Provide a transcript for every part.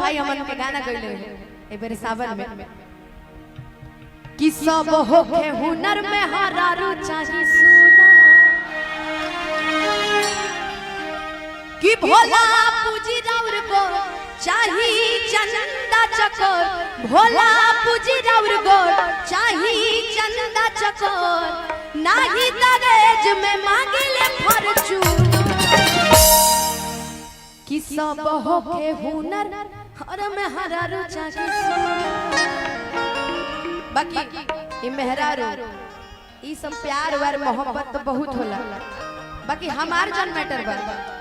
भाई हमन के गाना गइले ए बेरे सावन में कि सब होखे हुनर में हरारू चाही सुना कि भोला पूजी राउर को चाही चंदा चकोर भोला पूजी राउर को चाही चंदा चकोर नाही दरेज में मांगिले फॉर्चून कि सब होके हुनर हर में हरारू चाही बाकी ई मेहरारू ई सब प्यार वार मोहब्बत तो बहुत होला बाकी हमार जन मैटर बा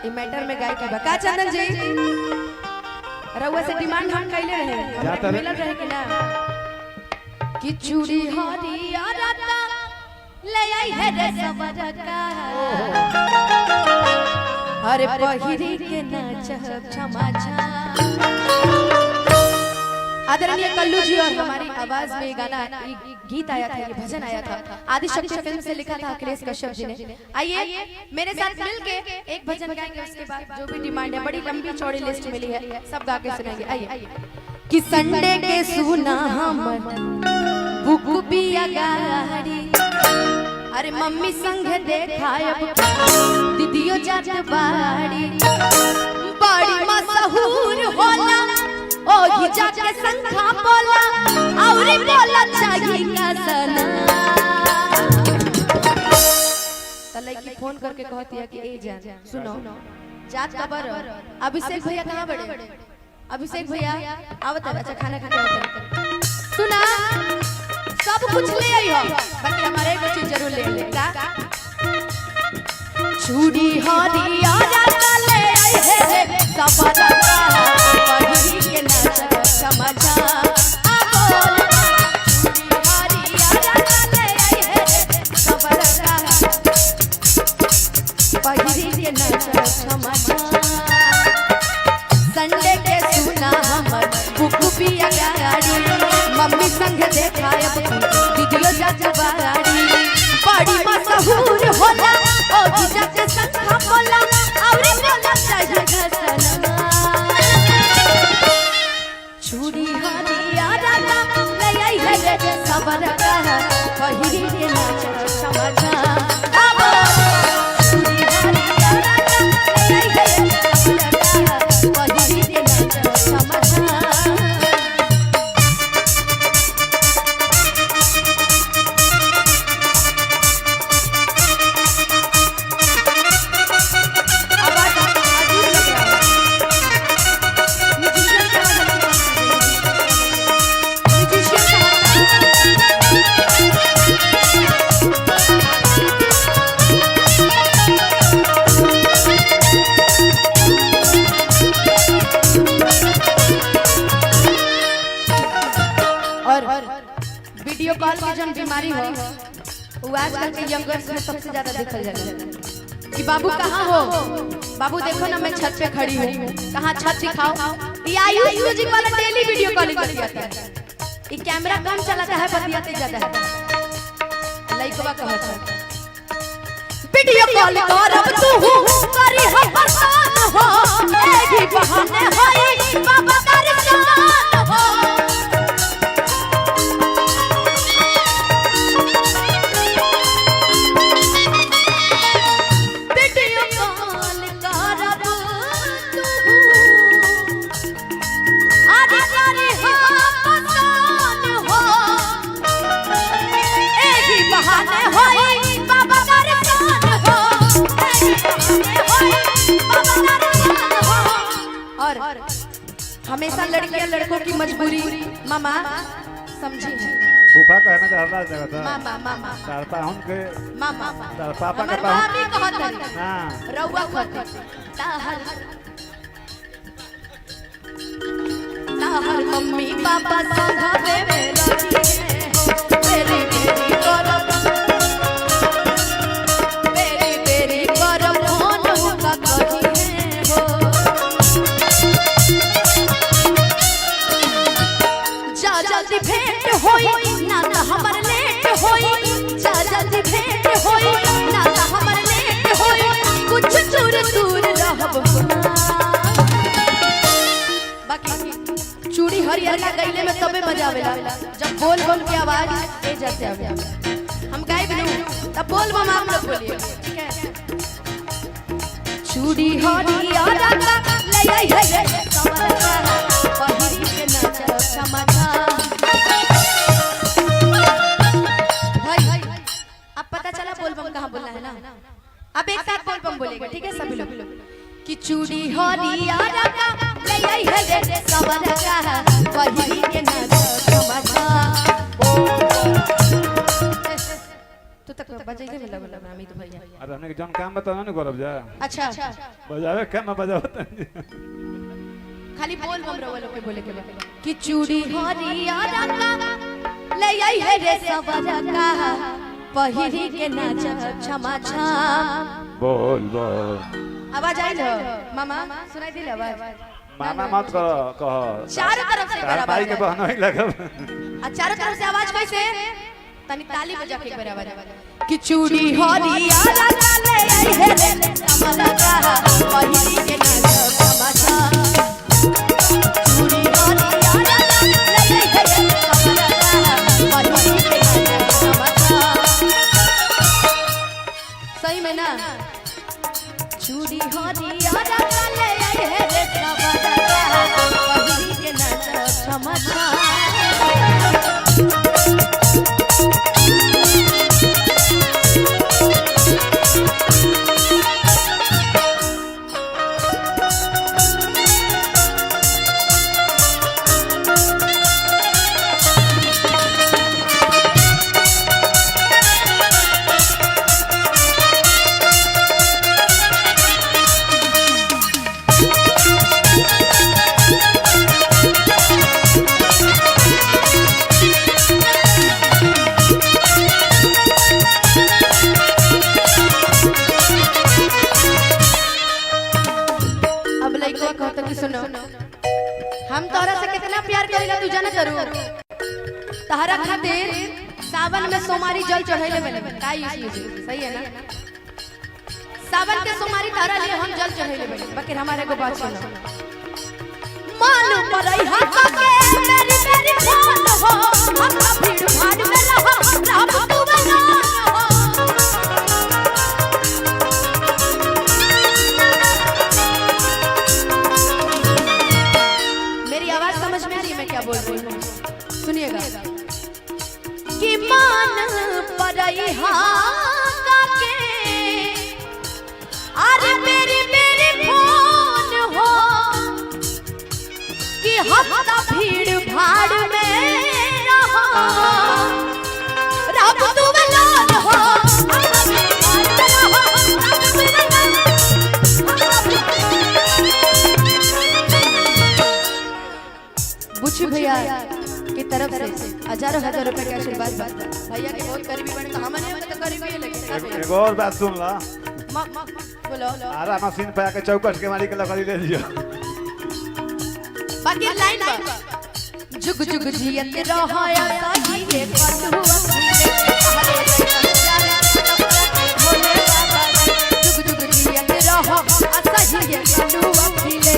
ई मैटर में गाय के बा का चंदन जी रउआ से डिमांड हम कइले रहे मिलल रहे कि ना कि चूड़ी हरियर रता ले आई है रे सबरका अरे पहिरी के नाच क्षमा आदरणीय कल्लू जी और हमारी आवाज में ये गाना गीत आया था ये भजन आया था आदिशक्ति फिल्म से लिखा था अखिलेश कश्यप जी ने। आइए मेरे साथ मिलके एक भजन गाएंगे उसके बाद जो भी डिमांड है बड़ी लंबी चौड़ी लिस्ट मिली है सब गा के सुनाएंगे। आइए कि संडे के सुना हम बुक पिया गाड़ी अरे मम्मी संग देखा दीदियों जात बाड़ी बड़ी मशहूर होला ओ ही जाके संखा बोला औरी बोला चाहिए का सना तले की फोन करके कहती है कि ए जान सुनो जात खबर अभिषेक भैया कहां बड़े अभिषेक भैया आवत है अच्छा खाना खाने आवत सुना सब कुछ ले आई हो बाकी हमारे को चीज जरूर ले ले का चूड़ी हरियर ले आई है सबरा पहिरी के नाच समझा आ बोल चूड़ी हरियर ले आई है सबरा पहिरी के नाच समझा संडे के सुना हमर बुक पिया गाड़ी मम्मी संग देखाय दीदियो जात बाड़ी बड़ी मशहूर होला ओ जीजा के संखा बोला औरे बोला चाहिए घसना चूड़ी हरियर रता ले आई है सबर का पहिरी के नाच समझा अब चूड़ी हरियर रता ले आई है सबर का पहिरी के नाच समझा वीडियो कॉल की जन बीमारी हो वो आजकल के यंगर्स में सबसे ज्यादा देखल जाता कि बाबू कहाँ हो बाबू देखो ना मैं छत पे खड़ी हूँ कहाँ छत दिखाओ ये आयुष म्यूजिक वाला डेली वीडियो कॉलिंग करता है ये कैमरा कम चलाता है बतियाते ज्यादा है लइकवा कहत है वीडियो कॉल करब तू करी हम परेशान हो एक ही बहाने होई बाबा दर्शन हो और हमेशा लड़कियां लड़कों की मजबूरी मामा समझी है फूफा कहना चाहता जगह था मामा मामा करता हूं के मामा पापा का मामी कहत है हां रउआ कहत ताहर ताहर मम्मी पापा संघवे में रही है मेरी मेरी करब मेरी करब मोन का कही है हो जा जल्दी भेंट होई ना त हमर लेट होई जा जल्दी भेंट होई ना त हमर लेट होई कुछ दूर दूर रहब बाकी चूड़ी हरियर का गईले में तबे मजा आवेला जब बोल बोल की आवाज ए जैसे आवे। हम गाए बिनु तब बोल बम आप लोग बोलिए, ठीक है। चूड़ी हरियर का ले आई है समझा पहिरी के नाच समझा। भाई अब पता चला बोल बम कहां बोलना है ना। अब एक साथ बोल बम बोलेंगे, ठीक है सभी लोग। कि चूड़ी हरियर का ले आई है समझा पहिरी के नाच समझा। तो तक बजाइले में लगल अमित भैया। अरे हमने के जन काम बताओ ना करब जा। अच्छा बजावे क्या मैं बजावत खाली बोल बम रवलो के बोले के कि चूड़ी हरियर का ले आई है रे सबरा का पहिरी के नाच क्षमा छा। बोल बोल आवाज आई लो मामा सुनाई दिल आवाज। मामा मत कह चारों तरफ से तार भाई के बहन ही लगब। चारों तरफ से आवाज कैसे तनी ताली बजा के बराबर कि चूड़ी हरियर का ले आई है रे समरा का पहिरी के नाच क्षमा छा। चूड़ी हरियर का ले आई है रे समरा का पहिरी के नाच क्षमा छा। सही में ना चूड़ी हरियर का ले आई है रे समरा का पहिरी के नाच क्षमा छा। हम तोरा से कितना प्यार करेला तू जाना करू। तहरा खातिर सावन में सोमारी जल चढ़ैले बने का यूज सही है ना। सावन के सोमारी तहरा लिए हम जल चढ़ैले बने बाकी हमारे को बात सुनो। मालूम पड़ई हाथ के मेरी मेरी फोन हो हम भीड़ भाड़ में रहो रब तू बना हो। बोल रही हूँ सुनिएगा कि मान पड़ई हाथ के अरे मेरी मेरी फोन हो कि हफ्ता भीड़ भाड़ में रहो रब तू बना हो। बुच्ची भैया की तरफ से हजारों हजार रुपए के आशीर्वाद भैया के बहुत करीबी बने तो हमारे तो करीबी है लेकिन एक और बात सुन ला बोलो। आरा मशीन पे आके चौकस के मारी के लकड़ी ले लियो बाकी लाइन पर जुग जुग जियत रहाया साही ये कटुआ जुग जुग जियत रहा साही ये कटुआ खिले।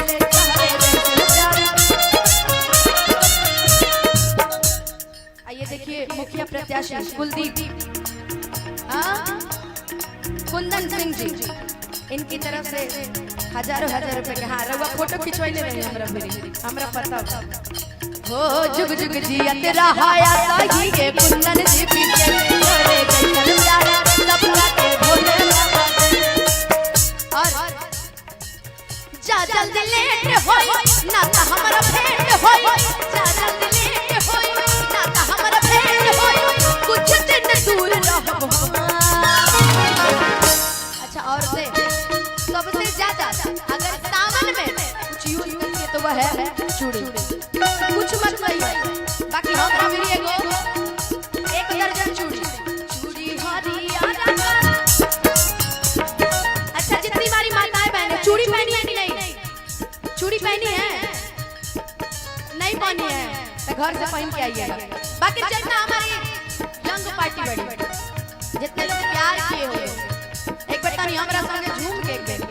आइए देखिए मुखिया प्रत्याशी कुलदीप कुंदन सिंह जी इनकी तरफ से हजारों हजार रुपए के। हाँ रवा फोटो खिंचवाइले रहे हमरा पता हो जुग जुग जियत रहाया साही के कुंदन जी पीछे करे गइल प्यारा सबका के भोले बाबा। और जा जल्दी लेट होई ना त हमरा भेंट होई जा जल्दी लेट होई ना त हमरा भेंट होई कुछ दिन दूर रहब। अच्छा और से सबसे ज्यादा अगर सावन में कुछ यूज करिए तो वह है चूड़ी। कुछ मत कहिए बाकी हमरा मिली एक दर्जन चूड़ी चूड़ी हरियर। अच्छा जितनी बारी माताएं बहनें चूड़ी पहनी है कि नहीं चूड़ी पहनी है नहीं पहनी है तो घर से पहन के आइएगा। बाकी जितना हमारी यंग पार्टी बड़ी जितने लोग प्यार किए हुए एक बार तनी हमरा संगे झूम के एक बेर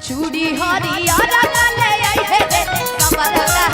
चूड़ी हरियर ले आई है कमर का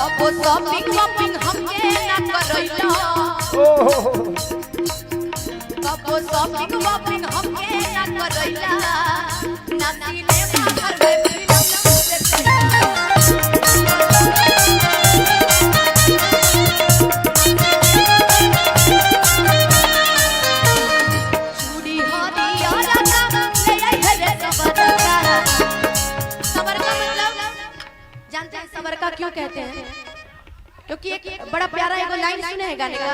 कबो शॉपिंग वॉपिंग हमके ना करैला कबो शॉपिंग वॉपिंग हमके ना करैला ना सिनेमा घर में फिल्म देखैला चूड़ी हरिया लगा ले आई है रे सबरका सबरका मतलब जानते हैं सबरका क्यों कहते हैं क्योंकि एक बड़ा प्यारा एगो लाइन सुने हैं गाने का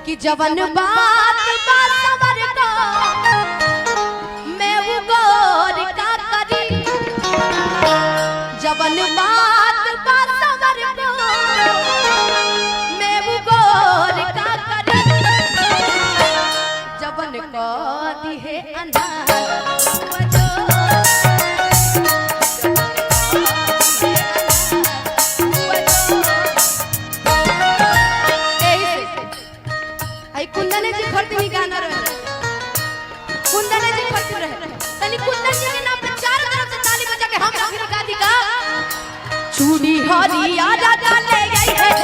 कि जवन बात बात सबरका मैं वो गौर का करी जवन बात बात सबरका मैं वो गौर का करी जवन को दी है अनार बजो कुंदन जी खर्च ही गाना रहे कुंदन जी खर्च रहे तनी कुंदन जी के नाम पे चारों तरफ से ताली बजा के हम लोग गा दी का चूड़ी हरिया राजा ले गई है